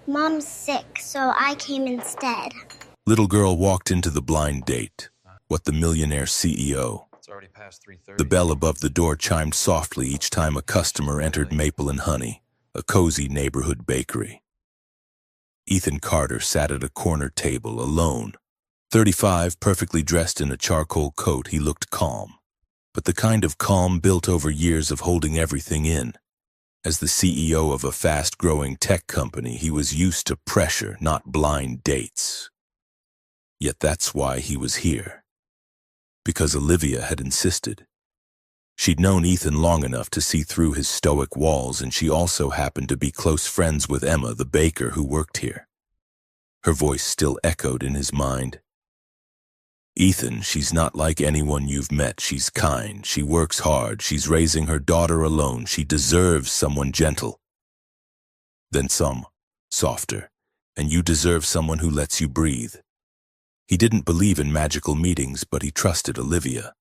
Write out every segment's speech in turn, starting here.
Mom's sick, so I came instead. Little girl walked into the blind date. What the Millionaire CEO. It's already past 3:30. The bell above the door chimed softly each time a customer entered Maple and Honey, a cozy neighborhood bakery. Ethan Carter sat at a corner table, alone. 35, perfectly dressed in a charcoal coat, he looked calm. But the kind of calm built over years of holding everything in. As the CEO of a fast-growing tech company, he was used to pressure, not blind dates. Yet that's why he was here. Because Olivia had insisted. She'd known Ethan long enough to see through his stoic walls, and she also happened to be close friends with Emma, the baker who worked here. Her voice still echoed in his mind. Ethan, she's not like anyone you've met. She's kind, she works hard, she's raising her daughter alone. She deserves someone gentle. Then some, softer, and you deserve someone who lets you breathe. He didn't believe in magical meetings, but he trusted Olivia.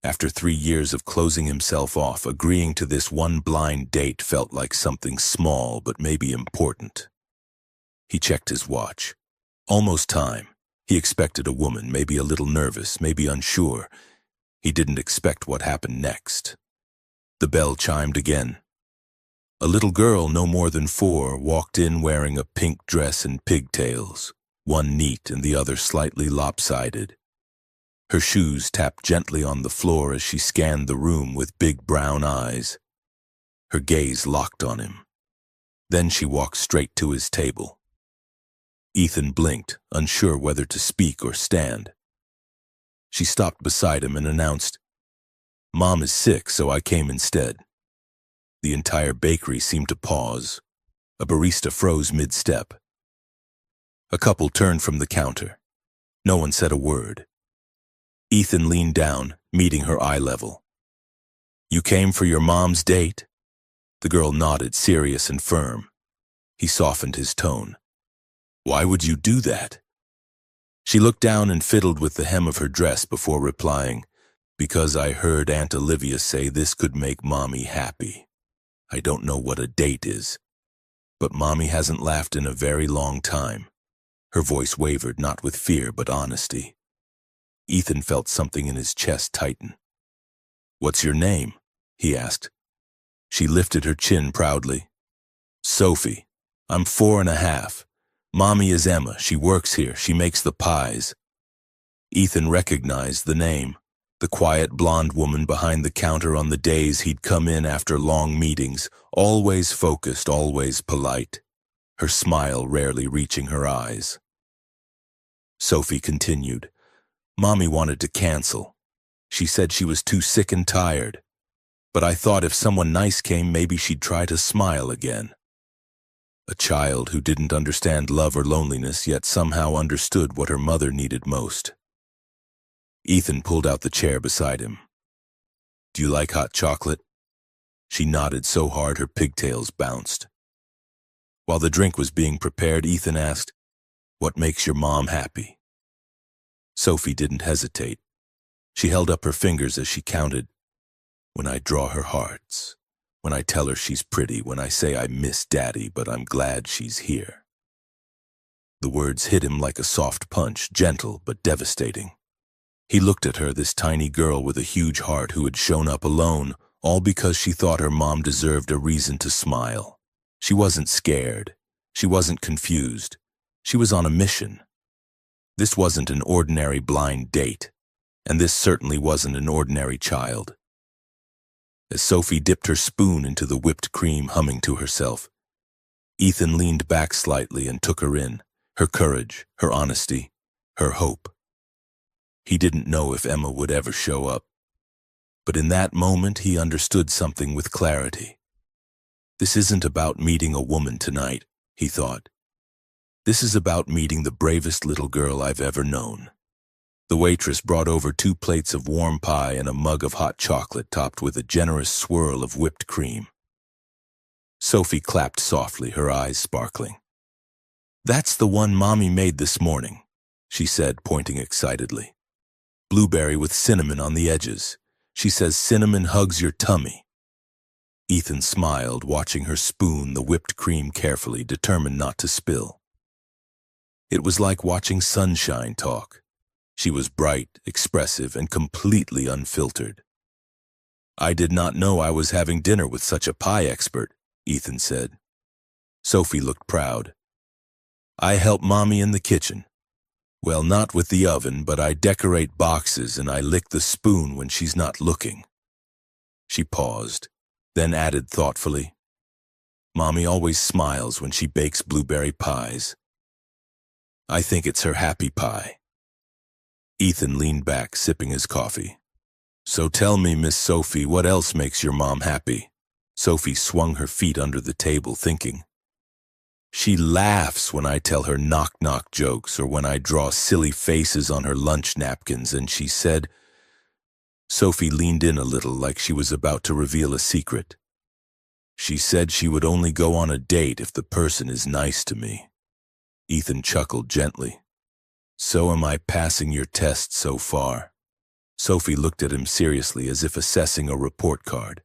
After 3 years of closing himself off, agreeing to this one blind date felt like something small but maybe important. He checked his watch. Almost time. He expected a woman, maybe a little nervous, maybe unsure. He didn't expect what happened next. The bell chimed again. A little girl, no more than 4, walked in wearing a pink dress and pigtails, one neat and the other slightly lopsided. Her shoes tapped gently on the floor as she scanned the room with big brown eyes. Her gaze locked on him. Then she walked straight to his table. Ethan blinked, unsure whether to speak or stand. She stopped beside him and announced, "Mom is sick, so I came instead." The entire bakery seemed to pause. A barista froze mid-step. A couple turned from the counter. No one said a word. Ethan leaned down, meeting her eye level. "You came for your mom's date?" The girl nodded, serious and firm. He softened his tone. "Why would you do that?" She looked down and fiddled with the hem of her dress before replying, "Because I heard Aunt Olivia say this could make Mommy happy. I don't know what a date is, but Mommy hasn't laughed in a very long time." Her voice wavered, not with fear but honesty. Ethan felt something in his chest tighten. "What's your name?" he asked. She lifted her chin proudly. "Sophie. I'm 4.5. Mommy is Emma. She works here. She makes the pies." Ethan recognized the name, the quiet blonde woman behind the counter on the days he'd come in after long meetings, always focused, always polite, her smile rarely reaching her eyes. Sophie continued, "Mommy wanted to cancel. She said she was too sick and tired. But I thought if someone nice came, maybe she'd try to smile again." A child who didn't understand love or loneliness, yet somehow understood what her mother needed most. Ethan pulled out the chair beside him. "Do you like hot chocolate?" She nodded so hard her pigtails bounced. While the drink was being prepared, Ethan asked, "What makes your mom happy?" Sophie didn't hesitate. She held up her fingers as she counted. "When I draw her hearts. When I tell her she's pretty, when I say I miss Daddy, but I'm glad she's here." The words hit him like a soft punch, gentle but devastating. He looked at her, this tiny girl with a huge heart who had shown up alone, all because she thought her mom deserved a reason to smile. She wasn't scared. She wasn't confused. She was on a mission. This wasn't an ordinary blind date, and this certainly wasn't an ordinary child. As Sophie dipped her spoon into the whipped cream, humming to herself, Ethan leaned back slightly and took her in, her courage, her honesty, her hope. He didn't know if Emma would ever show up, but in that moment he understood something with clarity. This isn't about meeting a woman tonight, he thought. This is about meeting the bravest little girl I've ever known. The waitress brought over 2 plates of warm pie and a mug of hot chocolate topped with a generous swirl of whipped cream. Sophie clapped softly, her eyes sparkling. "That's the one Mommy made this morning," she said, pointing excitedly. "Blueberry with cinnamon on the edges. She says cinnamon hugs your tummy." Ethan smiled, watching her spoon the whipped cream carefully, determined not to spill. It was like watching sunshine talk. She was bright, expressive, and completely unfiltered. "I did not know I was having dinner with such a pie expert," Ethan said. Sophie looked proud. "I help Mommy in the kitchen. Well, not with the oven, but I decorate boxes and I lick the spoon when she's not looking." She paused, then added thoughtfully, "Mommy always smiles when she bakes blueberry pies. I think it's her happy pie." Ethan leaned back, sipping his coffee. "So tell me, Miss Sophie, what else makes your mom happy?" Sophie swung her feet under the table, thinking. "She laughs when I tell her knock-knock jokes or when I draw silly faces on her lunch napkins, and she said—" Sophie leaned in a little like she was about to reveal a secret. "She said she would only go on a date if the person is nice to me." Ethan chuckled gently. "So am I passing your test so far?" Sophie looked at him seriously, as if assessing a report card.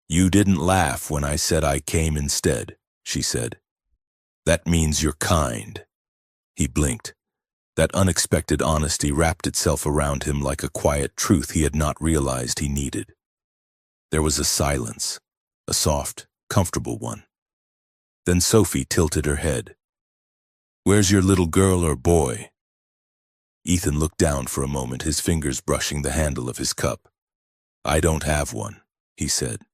"You didn't laugh when I said I came instead," she said. "That means you're kind." He blinked. That unexpected honesty wrapped itself around him like a quiet truth he had not realized he needed. There was a silence, a soft, comfortable one. Then Sophie tilted her head. "Where's your little girl or boy?" Ethan looked down for a moment, his fingers brushing the handle of his cup. "I don't have one," he said.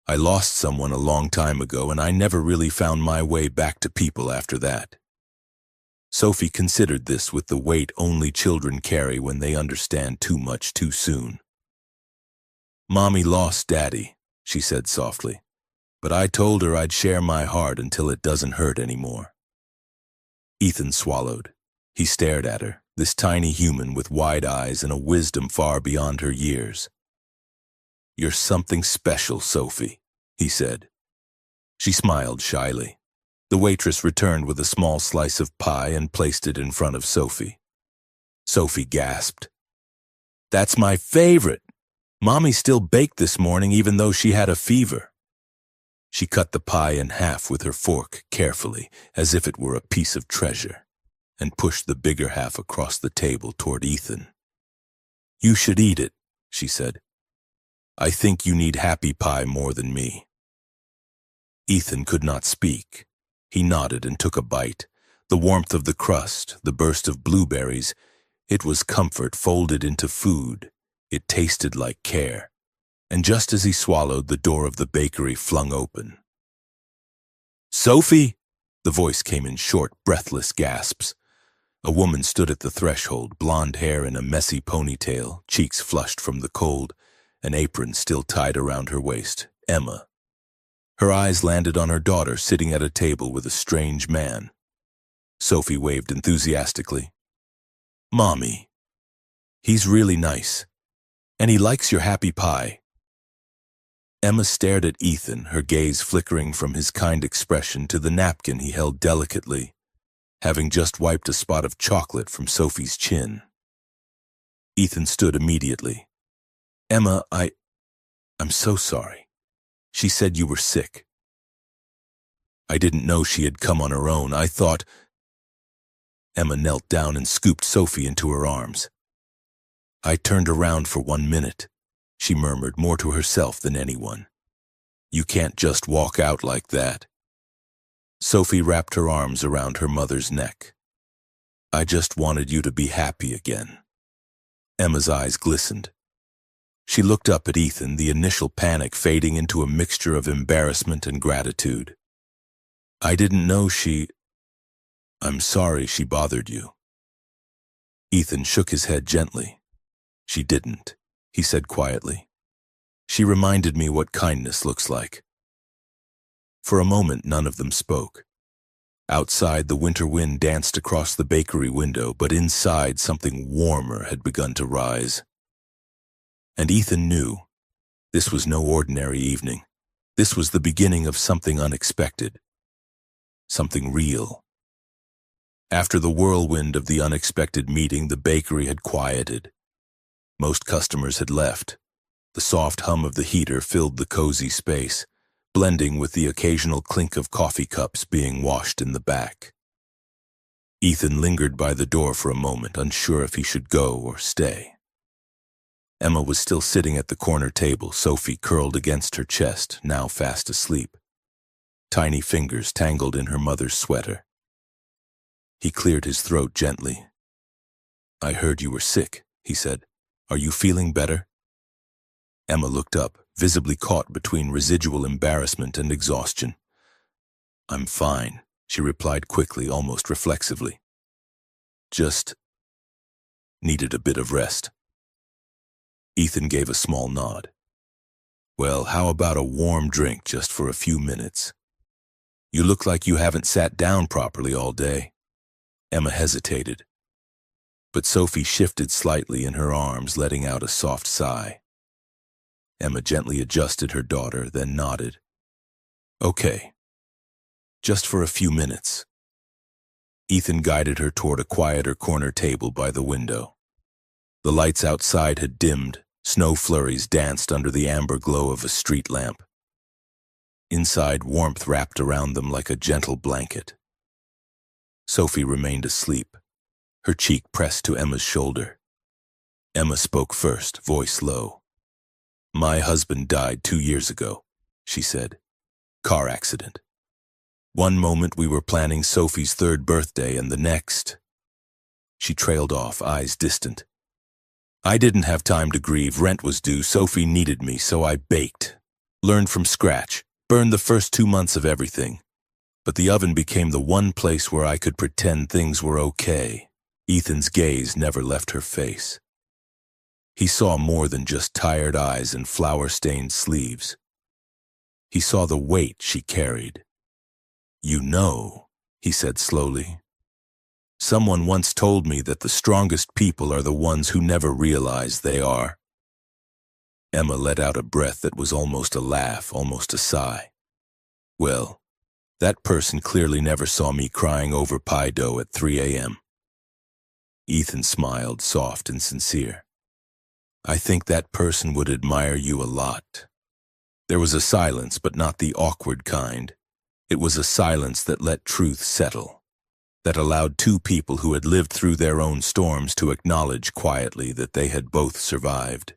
"I lost someone a long time ago, and I never really found my way back to people after that." Sophie considered this with the weight only children carry when they understand too much too soon. "Mommy lost Daddy," she said softly, "but I told her I'd share my heart until it doesn't hurt anymore." Ethan swallowed. He stared at her, this tiny human with wide eyes and a wisdom far beyond her years. "You're something special, Sophie," he said. She smiled shyly. The waitress returned with a small slice of pie and placed it in front of Sophie. Sophie gasped. "That's my favorite! Mommy still baked this morning even though she had a fever." She cut the pie in half with her fork carefully, as if it were a piece of treasure, and pushed the bigger half across the table toward Ethan. "You should eat it," she said. "I think you need happy pie more than me." Ethan could not speak. He nodded and took a bite. The warmth of the crust, the burst of blueberries, it was comfort folded into food. It tasted like care. And just as he swallowed, the door of the bakery flung open. "Sophie!" The voice came in short, breathless gasps. A woman stood at the threshold, blonde hair in a messy ponytail, cheeks flushed from the cold, an apron still tied around her waist. Emma. Her eyes landed on her daughter sitting at a table with a strange man. Sophie waved enthusiastically. "Mommy. He's really nice. And he likes your happy pie." Emma stared at Ethan, her gaze flickering from his kind expression to the napkin he held delicately, having just wiped a spot of chocolate from Sophie's chin. Ethan stood immediately. "Emma, I'm so sorry. She said you were sick." "I didn't know she had come on her own. I thought—" Emma knelt down and scooped Sophie into her arms. "I turned around for 1 minute," she murmured, more to herself than anyone. "You can't just walk out like that." Sophie wrapped her arms around her mother's neck. "I just wanted you to be happy again." Emma's eyes glistened. She looked up at Ethan, the initial panic fading into a mixture of embarrassment and gratitude. "I didn't know I'm sorry she bothered you." Ethan shook his head gently. "She didn't," he said quietly. "She reminded me what kindness looks like." For a moment, none of them spoke. Outside, the winter wind danced across the bakery window, but inside, something warmer had begun to rise. And Ethan knew this was no ordinary evening. This was the beginning of something unexpected, something real. After the whirlwind of the unexpected meeting, the bakery had quieted. Most customers had left. The soft hum of the heater filled the cozy space, blending with the occasional clink of coffee cups being washed in the back. Ethan lingered by the door for a moment, unsure if he should go or stay. Emma was still sitting at the corner table, Sophie curled against her chest, now fast asleep. Tiny fingers tangled in her mother's sweater. He cleared his throat gently. "I heard you were sick," he said. "Are you feeling better?" Emma looked up, visibly caught between residual embarrassment and exhaustion. "I'm fine," she replied quickly, almost reflexively. "Just needed a bit of rest." Ethan gave a small nod. "Well, how about a warm drink just for a few minutes? You look like you haven't sat down properly all day." Emma hesitated, but Sophie shifted slightly in her arms, letting out a soft sigh. Emma gently adjusted her daughter, then nodded. "Okay, just for a few minutes." Ethan guided her toward a quieter corner table by the window. The lights outside had dimmed. Snow flurries danced under the amber glow of a street lamp. Inside, warmth wrapped around them like a gentle blanket. Sophie remained asleep, her cheek pressed to Emma's shoulder. Emma spoke first, voice low. "My husband died 2 years ago," she said. "Car accident. One moment we were planning Sophie's 3rd birthday, and the next—" She trailed off, eyes distant. "I didn't have time to grieve. Rent was due. Sophie needed me, so I baked. Learned from scratch. Burned the first 2 months of everything. But the oven became the one place where I could pretend things were okay." Ethan's gaze never left her face. He saw more than just tired eyes and flour-stained sleeves. He saw the weight she carried. "You know," he said slowly, "someone once told me that the strongest people are the ones who never realize they are." Emma let out a breath that was almost a laugh, almost a sigh. "Well, that person clearly never saw me crying over pie dough at 3 a.m. Ethan smiled, soft and sincere. "I think that person would admire you a lot." There was a silence, but not the awkward kind. It was a silence that let truth settle, that allowed two people who had lived through their own storms to acknowledge quietly that they had both survived.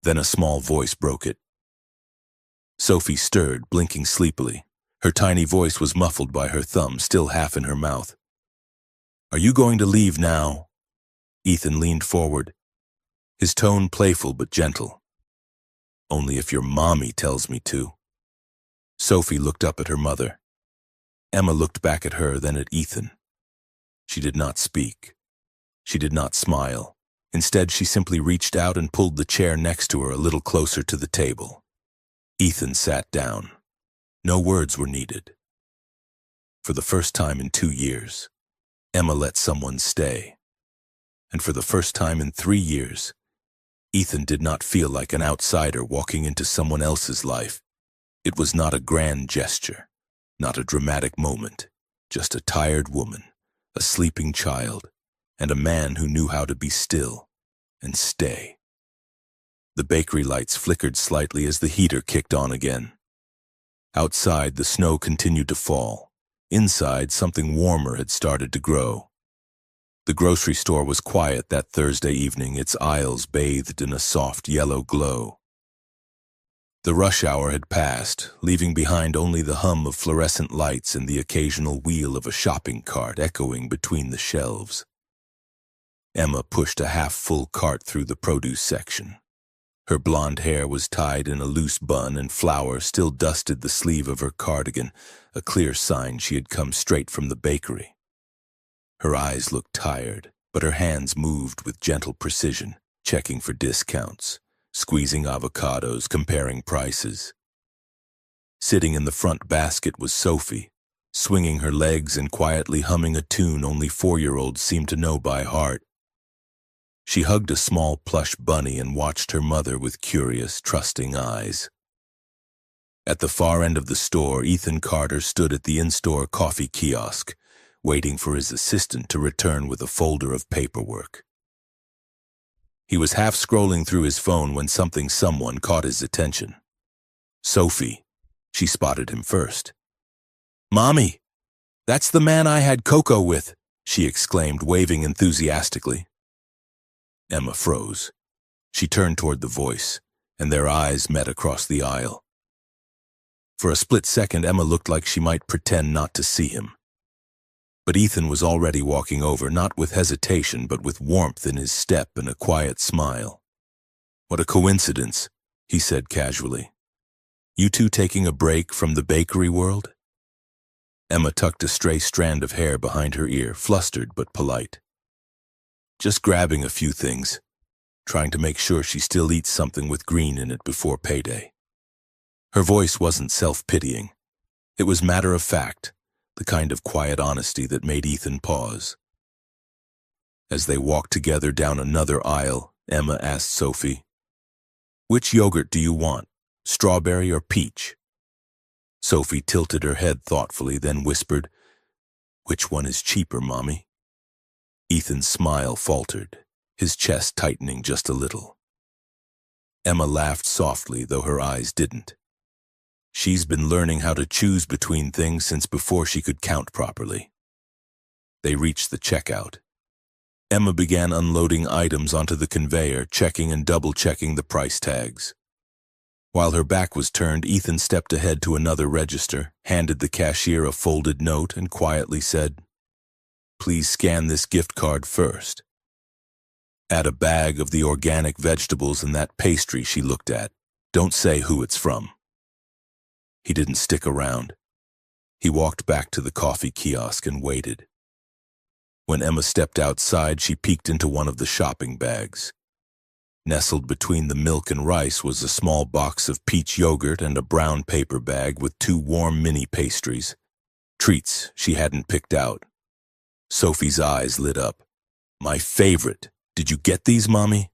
Then a small voice broke it. Sophie stirred, blinking sleepily. Her tiny voice was muffled by her thumb, still half in her mouth. "Are you going to leave now?" Ethan leaned forward, his tone playful but gentle. "Only if your mommy tells me to." Sophie looked up at her mother. Emma looked back at her, then at Ethan. She did not speak. She did not smile. Instead, she simply reached out and pulled the chair next to her a little closer to the table. Ethan sat down. No words were needed. For the first time in 2 years, Emma let someone stay. And for the first time in 3 years, Ethan did not feel like an outsider walking into someone else's life. It was not a grand gesture, not a dramatic moment, just a tired woman, a sleeping child, and a man who knew how to be still and stay. The bakery lights flickered slightly as the heater kicked on again. Outside, the snow continued to fall. Inside, something warmer had started to grow. The grocery store was quiet that Thursday evening, its aisles bathed in a soft yellow glow. The rush hour had passed, leaving behind only the hum of fluorescent lights and the occasional wheel of a shopping cart echoing between the shelves. Emma pushed a half-full cart through the produce section. Her blonde hair was tied in a loose bun, and flour still dusted the sleeve of her cardigan, a clear sign she had come straight from the bakery. Her eyes looked tired, but her hands moved with gentle precision, checking for discounts, squeezing avocados, comparing prices. Sitting in the front basket was Sophie, swinging her legs and quietly humming a tune only 4-year-olds seemed to know by heart. She hugged a small plush bunny and watched her mother with curious, trusting eyes. At the far end of the store, Ethan Carter stood at the in-store coffee kiosk, waiting for his assistant to return with a folder of paperwork. He was half scrolling through his phone when someone caught his attention. Sophie. She spotted him first. "Mommy, that's the man I had cocoa with," she exclaimed, waving enthusiastically. Emma froze. She turned toward the voice, and their eyes met across the aisle. For a split second, Emma looked like she might pretend not to see him. But Ethan was already walking over, not with hesitation, but with warmth in his step and a quiet smile. "What a coincidence," he said casually. "You two taking a break from the bakery world?" Emma tucked a stray strand of hair behind her ear, flustered but polite. "Just grabbing a few things, trying to make sure she still eats something with green in it before payday." Her voice wasn't self-pitying. It was matter of fact, the kind of quiet honesty that made Ethan pause. As they walked together down another aisle, Emma asked Sophie, "Which yogurt do you want, strawberry or peach?" Sophie tilted her head thoughtfully, then whispered, "Which one is cheaper, Mommy?" Ethan's smile faltered, his chest tightening just a little. Emma laughed softly, though her eyes didn't. She's been learning how to choose between things since before she could count properly. They reached the checkout. Emma began unloading items onto the conveyor, checking and double-checking the price tags. While her back was turned, Ethan stepped ahead to another register, handed the cashier a folded note, and quietly said, "Please scan this gift card first." "Add a bag of the organic vegetables and that pastry she looked at. Don't say who it's from." He didn't stick around. He walked back to the coffee kiosk and waited. When Emma stepped outside, she peeked into one of the shopping bags. Nestled between the milk and rice was a small box of peach yogurt and a brown paper bag with 2 warm mini pastries, treats she hadn't picked out. Sophie's eyes lit up. "My favorite. Did you get these, Mommy?"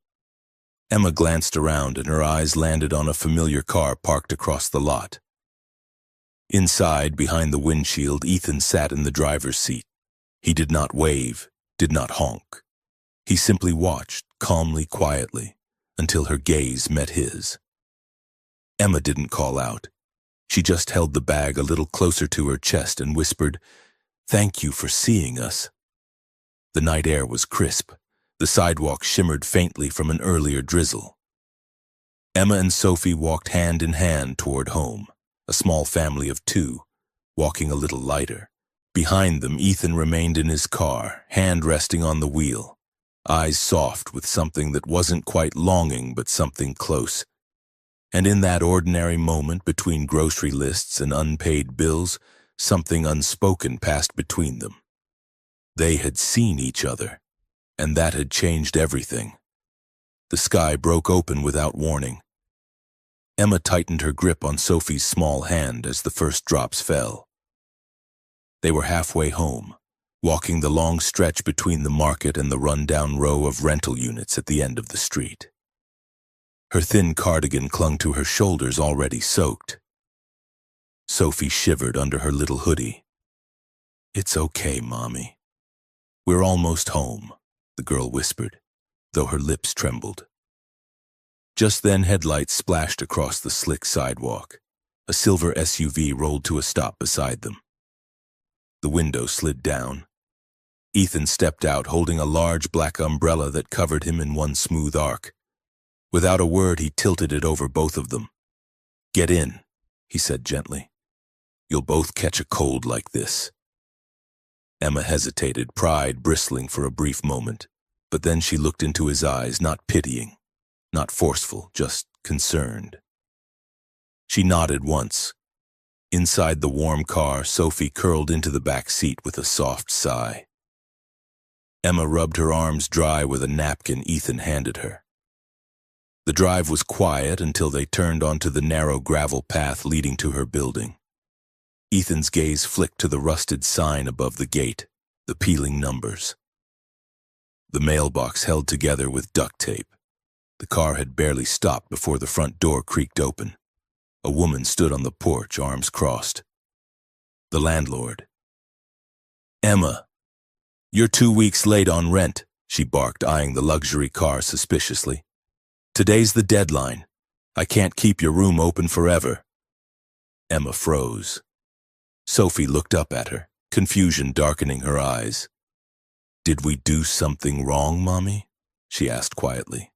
Emma glanced around and her eyes landed on a familiar car parked across the lot. Inside, behind the windshield, Ethan sat in the driver's seat. He did not wave, did not honk. He simply watched, calmly, quietly, until her gaze met his. Emma didn't call out. She just held the bag a little closer to her chest and whispered, "Thank you for seeing us." The night air was crisp. The sidewalk shimmered faintly from an earlier drizzle. Emma and Sophie walked hand in hand toward home, a small family of 2, walking a little lighter. Behind them, Ethan remained in his car, hand resting on the wheel, eyes soft with something that wasn't quite longing but something close. And in that ordinary moment between grocery lists and unpaid bills, something unspoken passed between them. They had seen each other, and that had changed everything. The sky broke open without warning. Emma tightened her grip on Sophie's small hand as the first drops fell. They were halfway home, walking the long stretch between the market and the run-down row of rental units at the end of the street. Her thin cardigan clung to her shoulders, already soaked. Sophie shivered under her little hoodie. "It's okay, Mommy. We're almost home," the girl whispered, though her lips trembled. Just then, headlights splashed across the slick sidewalk. A silver SUV rolled to a stop beside them. The window slid down. Ethan stepped out, holding a large black umbrella that covered him in one smooth arc. Without a word, he tilted it over both of them. "Get in," he said gently. "You'll both catch a cold like this." Emma hesitated, pride bristling for a brief moment, but then she looked into his eyes, not pitying, not forceful, just concerned. She nodded once. Inside the warm car, Sophie curled into the back seat with a soft sigh. Emma rubbed her arms dry with a napkin Ethan handed her. The drive was quiet until they turned onto the narrow gravel path leading to her building. Ethan's gaze flicked to the rusted sign above the gate, the peeling numbers. The mailbox held together with duct tape. The car had barely stopped before the front door creaked open. A woman stood on the porch, arms crossed. The landlord. "Emma, you're 2 weeks late on rent," she barked, eyeing the luxury car suspiciously. "Today's the deadline. I can't keep your room open forever." Emma froze. Sophie looked up at her, confusion darkening her eyes. "Did we do something wrong, Mommy?" she asked quietly.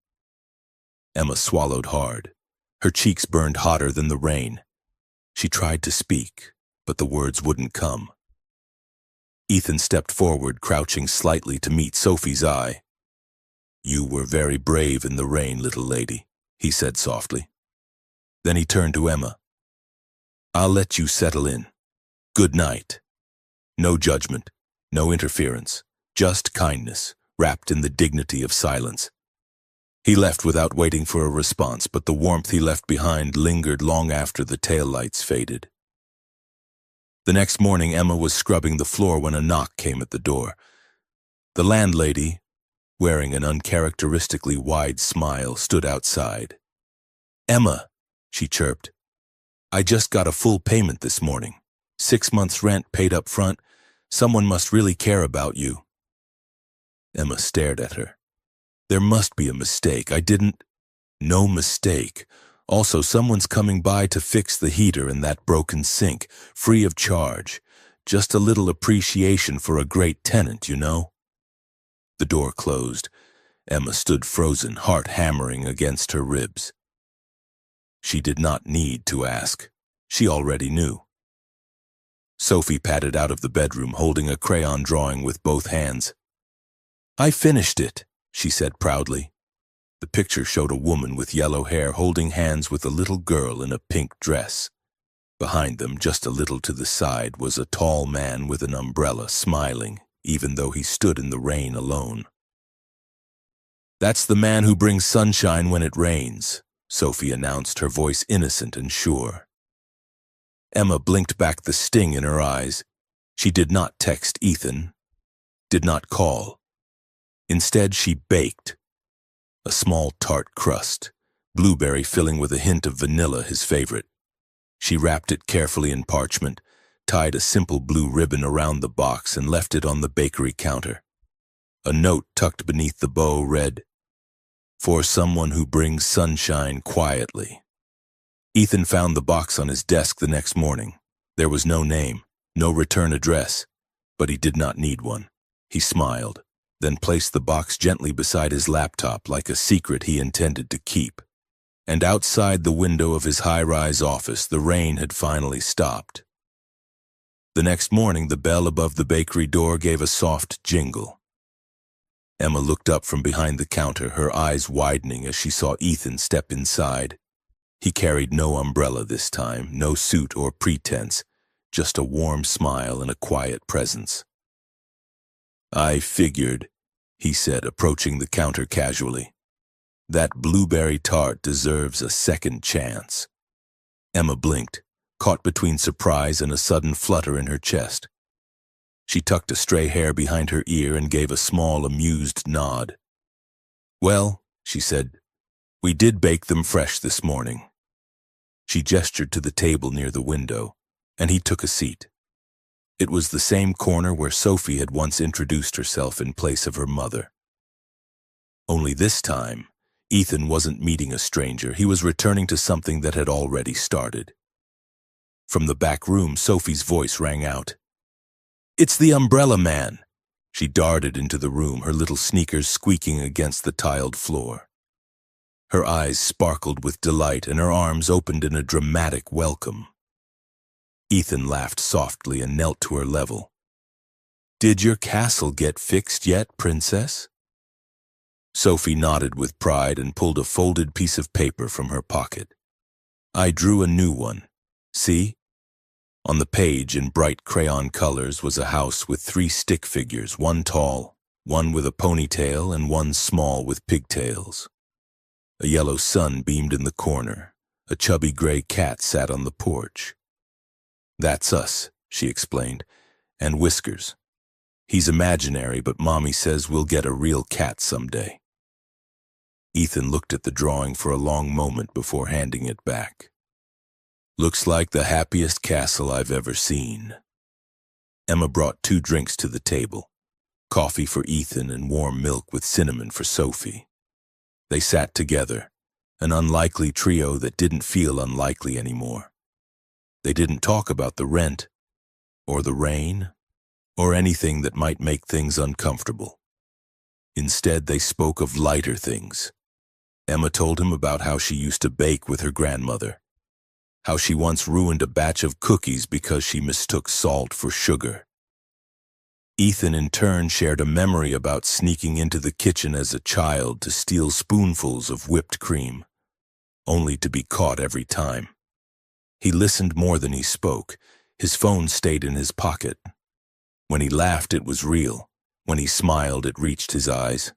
Emma swallowed hard. Her cheeks burned hotter than the rain. She tried to speak, but the words wouldn't come. Ethan stepped forward, crouching slightly to meet Sophie's eye. "You were very brave in the rain, little lady," he said softly. Then he turned to Emma. "I'll let you settle in. Good night." No judgment, no interference, just kindness, wrapped in the dignity of silence. He left without waiting for a response, but the warmth he left behind lingered long after the taillights faded. The next morning, Emma was scrubbing the floor when a knock came at the door. The landlady, wearing an uncharacteristically wide smile, stood outside. "Emma," she chirped, "I just got a full payment this morning. 6 months' rent paid up front. Someone must really care about you." Emma stared at her. "There must be a mistake. I didn't—" "No mistake. Also, someone's coming by to fix the heater in that broken sink, free of charge. Just a little appreciation for a great tenant, you know." The door closed. Emma stood frozen, heart hammering against her ribs. She did not need to ask. She already knew. Sophie padded out of the bedroom, holding a crayon drawing with both hands. "I finished it," she said proudly. The picture showed a woman with yellow hair holding hands with a little girl in a pink dress. Behind them, just a little to the side, was a tall man with an umbrella, smiling, even though he stood in the rain alone. "That's the man who brings sunshine when it rains," Sophie announced, her voice innocent and sure. Emma blinked back, the sting in her eyes. She did not text Ethan, did not call. Instead, she baked. A small tart crust, blueberry filling with a hint of vanilla, his favorite. She wrapped it carefully in parchment, tied a simple blue ribbon around the box, and left it on the bakery counter. A note tucked beneath the bow read, "For someone who brings sunshine quietly." Ethan found the box on his desk the next morning. There was no name, no return address, but he did not need one. He smiled, then placed the box gently beside his laptop like a secret he intended to keep. And outside the window of his high-rise office, the rain had finally stopped. The next morning, the bell above the bakery door gave a soft jingle. Emma looked up from behind the counter, her eyes widening as she saw Ethan step inside. He carried no umbrella this time, no suit or pretense, just a warm smile and a quiet presence. "I figured," he said, approaching the counter casually. "That blueberry tart deserves a second chance." Emma blinked, caught between surprise and a sudden flutter in her chest. She tucked a stray hair behind her ear and gave a small, amused nod. "Well," she said, "we did bake them fresh this morning." She gestured to the table near the window, and he took a seat. It was the same corner where Sophie had once introduced herself in place of her mother. Only this time, Ethan wasn't meeting a stranger. He was returning to something that had already started. From the back room, Sophie's voice rang out. "It's the umbrella man!" She darted into the room, her little sneakers squeaking against the tiled floor. Her eyes sparkled with delight and her arms opened in a dramatic welcome. Ethan laughed softly and knelt to her level. "Did your castle get fixed yet, princess?" Sophie nodded with pride and pulled a folded piece of paper from her pocket. "I drew a new one. See?" On the page, in bright crayon colors, was a house with 3 stick figures, one tall, one with a ponytail, and one small with pigtails. A yellow sun beamed in the corner. A chubby gray cat sat on the porch. "That's us," she explained, "and Whiskers. He's imaginary, but Mommy says we'll get a real cat someday." Ethan looked at the drawing for a long moment before handing it back. "Looks like the happiest castle I've ever seen." Emma brought 2 drinks to the table, coffee for Ethan and warm milk with cinnamon for Sophie. They sat together, an unlikely trio that didn't feel unlikely anymore. They didn't talk about the rent, or the rain, or anything that might make things uncomfortable. Instead, they spoke of lighter things. Emma told him about how she used to bake with her grandmother, how she once ruined a batch of cookies because she mistook salt for sugar. Ethan, in turn, shared a memory about sneaking into the kitchen as a child to steal spoonfuls of whipped cream, only to be caught every time. He listened more than he spoke. His phone stayed in his pocket. When he laughed, it was real. When he smiled, it reached his eyes.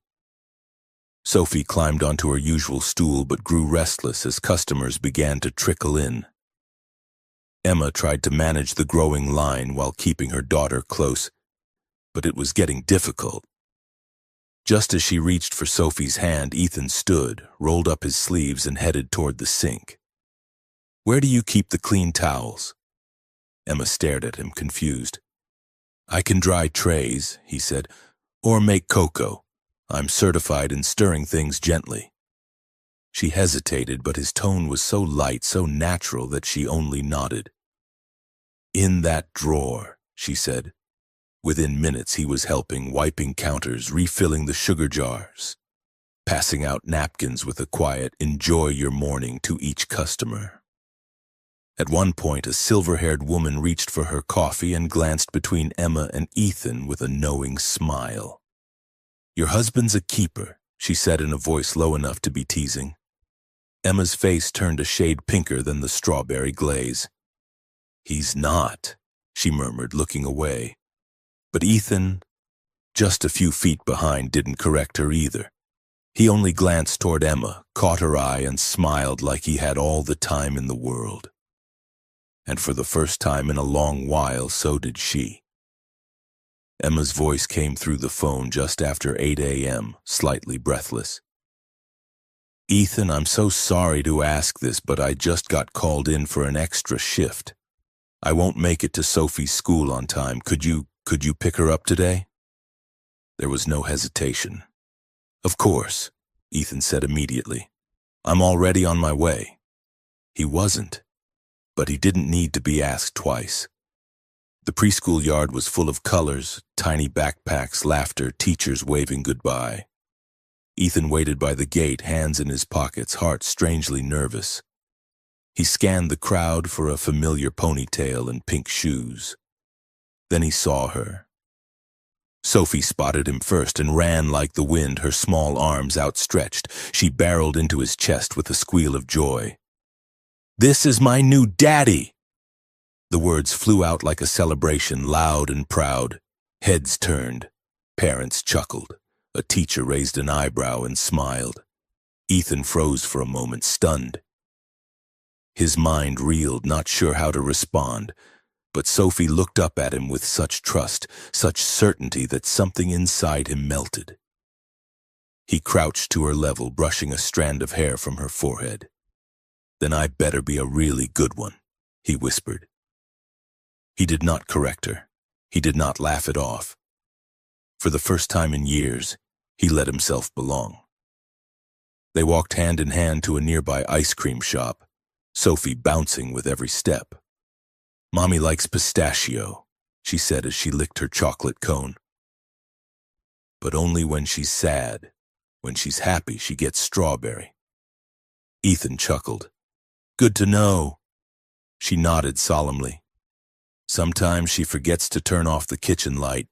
Sophie climbed onto her usual stool but grew restless as customers began to trickle in. Emma tried to manage the growing line while keeping her daughter close, but it was getting difficult. Just as she reached for Sophie's hand, Ethan stood, rolled up his sleeves, and headed toward the sink. "Where do you keep the clean towels?" Emma stared at him, confused. "I can dry trays," he said, "or make cocoa. I'm certified in stirring things gently." She hesitated, but his tone was so light, so natural that she only nodded. "In that drawer," she said. Within minutes he was helping, wiping counters, refilling the sugar jars, passing out napkins with a quiet "enjoy your morning" to each customer. At one point, a silver-haired woman reached for her coffee and glanced between Emma and Ethan with a knowing smile. "Your husband's a keeper," she said in a voice low enough to be teasing. Emma's face turned a shade pinker than the strawberry glaze. "He's not," she murmured, looking away. But Ethan, just a few feet behind, didn't correct her either. He only glanced toward Emma, caught her eye, and smiled like he had all the time in the world. And for the first time in a long while, so did she. Emma's voice came through the phone just after 8 a.m., slightly breathless. "Ethan, I'm so sorry to ask this, but I just got called in for an extra shift. I won't make it to Sophie's school on time. Could you pick her up today?" There was no hesitation. "Of course," Ethan said immediately. "I'm already on my way." He wasn't, but he didn't need to be asked twice. The preschool yard was full of colors, tiny backpacks, laughter, teachers waving goodbye. Ethan waited by the gate, hands in his pockets, heart strangely nervous. He scanned the crowd for a familiar ponytail and pink shoes. Then he saw her. Sophie spotted him first and ran like the wind, her small arms outstretched. She barreled into his chest with a squeal of joy. "This is my new daddy!" The words flew out like a celebration, loud and proud. Heads turned. Parents chuckled. A teacher raised an eyebrow and smiled. Ethan froze for a moment, stunned. His mind reeled, not sure how to respond. But Sophie looked up at him with such trust, such certainty that something inside him melted. He crouched to her level, brushing a strand of hair from her forehead. "Then I better be a really good one," he whispered. He did not correct her. He did not laugh it off. For the first time in years, he let himself belong. They walked hand in hand to a nearby ice cream shop, Sophie bouncing with every step. "Mommy likes pistachio," she said as she licked her chocolate cone. "But only when she's sad. When she's happy, she gets strawberry." Ethan chuckled. "Good to know." She nodded solemnly. "Sometimes she forgets to turn off the kitchen light,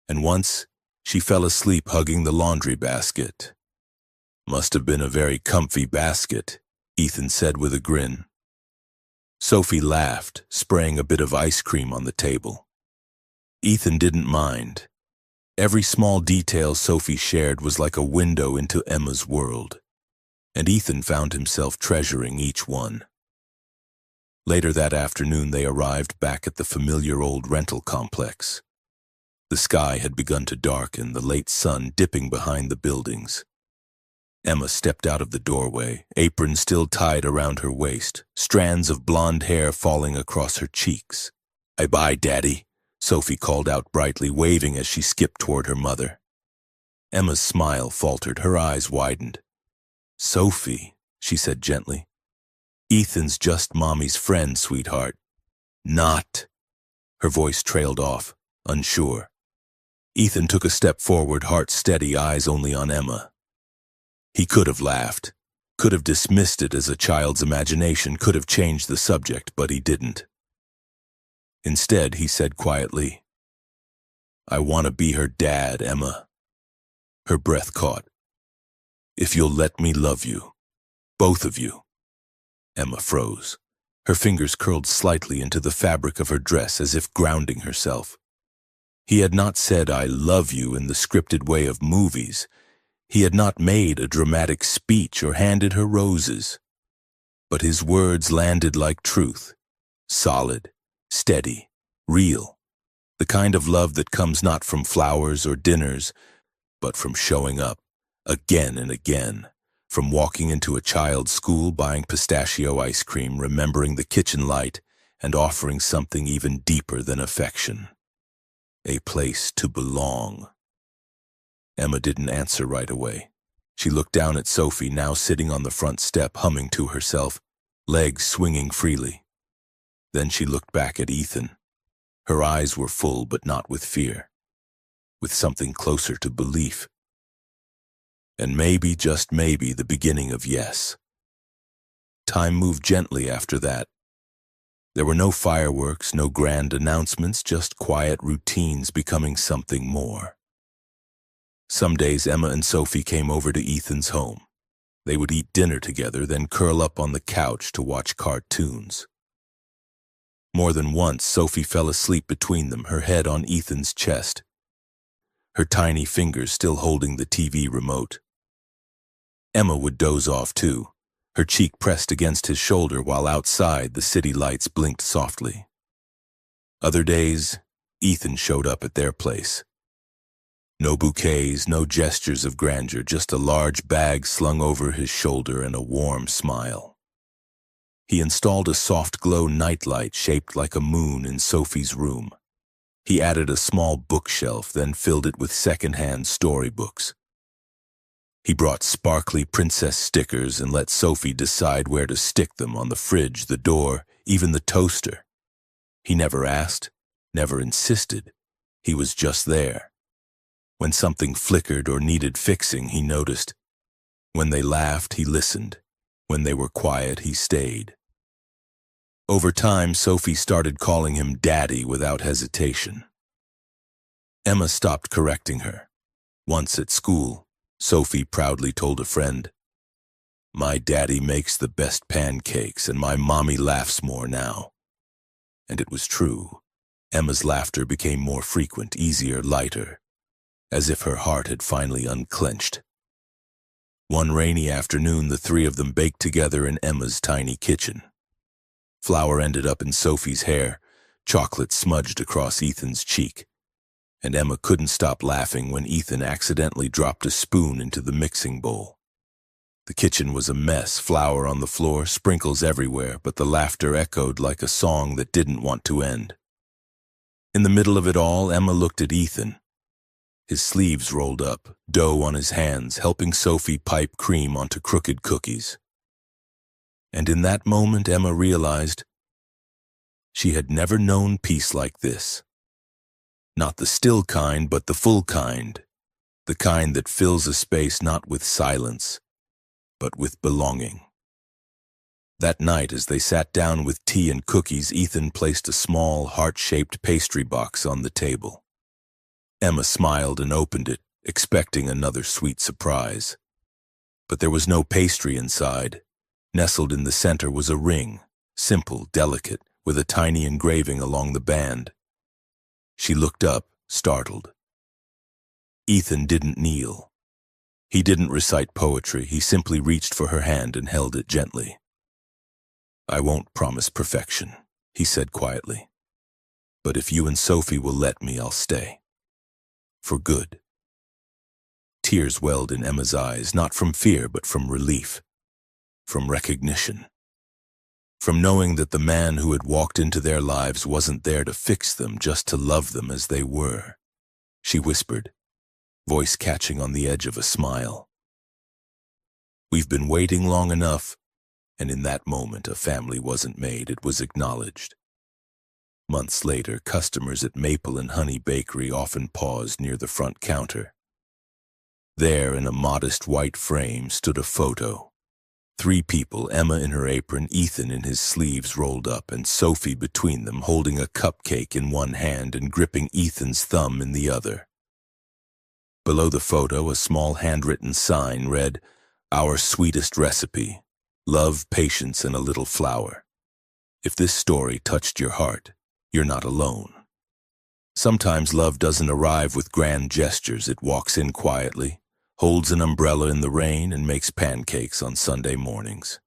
and once she fell asleep hugging the laundry basket." "Must have been a very comfy basket," Ethan said with a grin. Sophie laughed, spraying a bit of ice cream on the table. Ethan didn't mind. Every small detail Sophie shared was like a window into Emma's world, and Ethan found himself treasuring each one. Later that afternoon, they arrived back at the familiar old rental complex. The sky had begun to darken, the late sun dipping behind the buildings. Emma stepped out of the doorway, apron still tied around her waist, strands of blonde hair falling across her cheeks. "Bye-bye, Daddy," Sophie called out brightly, waving as she skipped toward her mother. Emma's smile faltered, her eyes widened. "Sophie," she said gently. "Ethan's just Mommy's friend, sweetheart." "Not." Her voice trailed off, unsure. Ethan took a step forward, heart steady, eyes only on Emma. He could have laughed, could have dismissed it as a child's imagination, could have changed the subject, but he didn't. Instead, he said quietly, "I want to be her dad, Emma." Her breath caught. "If you'll let me love you, both of you." Emma froze. Her fingers curled slightly into the fabric of her dress as if grounding herself. He had not said "I love you" in the scripted way of movies. He had not made a dramatic speech or handed her roses. But his words landed like truth, solid, steady, real, the kind of love that comes not from flowers or dinners, but from showing up, again and again, from walking into a child's school, buying pistachio ice cream, remembering the kitchen light, and offering something even deeper than affection. A place to belong. Emma didn't answer right away. She looked down at Sophie, now sitting on the front step, humming to herself, legs swinging freely. Then she looked back at Ethan. Her eyes were full, but not with fear, with something closer to belief. And maybe, just maybe, the beginning of yes. Time moved gently after that. There were no fireworks, no grand announcements, just quiet routines becoming something more. Some days Emma and Sophie came over to Ethan's home. They would eat dinner together, then curl up on the couch to watch cartoons. More than once, Sophie fell asleep between them, her head on Ethan's chest, her tiny fingers still holding the TV remote. Emma would doze off too, her cheek pressed against his shoulder while outside the city lights blinked softly. Other days, Ethan showed up at their place. No bouquets, no gestures of grandeur, just a large bag slung over his shoulder and a warm smile. He installed a soft glow nightlight shaped like a moon in Sophie's room. He added a small bookshelf, then filled it with secondhand storybooks. He brought sparkly princess stickers and let Sophie decide where to stick them, on the fridge, the door, even the toaster. He never asked, never insisted. He was just there. When something flickered or needed fixing, he noticed. When they laughed, he listened. When they were quiet, he stayed. Over time, Sophie started calling him Daddy without hesitation. Emma stopped correcting her. Once at school, Sophie proudly told a friend, "My daddy makes the best pancakes and my mommy laughs more now." And it was true. Emma's laughter became more frequent, easier, lighter, as if her heart had finally unclenched. One rainy afternoon, the three of them baked together in Emma's tiny kitchen. Flour ended up in Sophie's hair, chocolate smudged across Ethan's cheek, and Emma couldn't stop laughing when Ethan accidentally dropped a spoon into the mixing bowl. The kitchen was a mess, flour on the floor, sprinkles everywhere, but the laughter echoed like a song that didn't want to end. In the middle of it all, Emma looked at Ethan. His sleeves rolled up, dough on his hands, helping Sophie pipe cream onto crooked cookies. And in that moment, Emma realized she had never known peace like this. Not the still kind, but the full kind. The kind that fills a space not with silence, but with belonging. That night, as they sat down with tea and cookies, Ethan placed a small, heart-shaped pastry box on the table. Emma smiled and opened it, expecting another sweet surprise. But there was no pastry inside. Nestled in the center was a ring, simple, delicate, with a tiny engraving along the band. She looked up, startled. Ethan didn't kneel. He didn't recite poetry. He simply reached for her hand and held it gently. "I won't promise perfection," he said quietly. "But if you and Sophie will let me, I'll stay. For good." Tears welled in Emma's eyes, not from fear, but from relief, from recognition. From knowing that the man who had walked into their lives wasn't there to fix them, just to love them as they were. She whispered, voice catching on the edge of a smile. We've been waiting long enough, and in that moment a family wasn't made, it was acknowledged. Months later, customers at Maple and Honey Bakery often paused near the front counter. There, in a modest white frame, stood a photo. 3 people, Emma in her apron, Ethan in his sleeves rolled up, and Sophie between them, holding a cupcake in one hand and gripping Ethan's thumb in the other. Below the photo, a small handwritten sign read, "Our sweetest recipe. Love, patience, and a little flour." If this story touched your heart, you're not alone. Sometimes love doesn't arrive with grand gestures. It walks in quietly, holds an umbrella in the rain, and makes pancakes on Sunday mornings.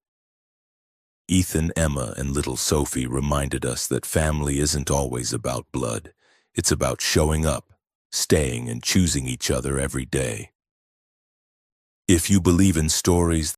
Ethan, Emma, and little Sophie reminded us that family isn't always about blood. It's about showing up, staying, and choosing each other every day. If you believe in stories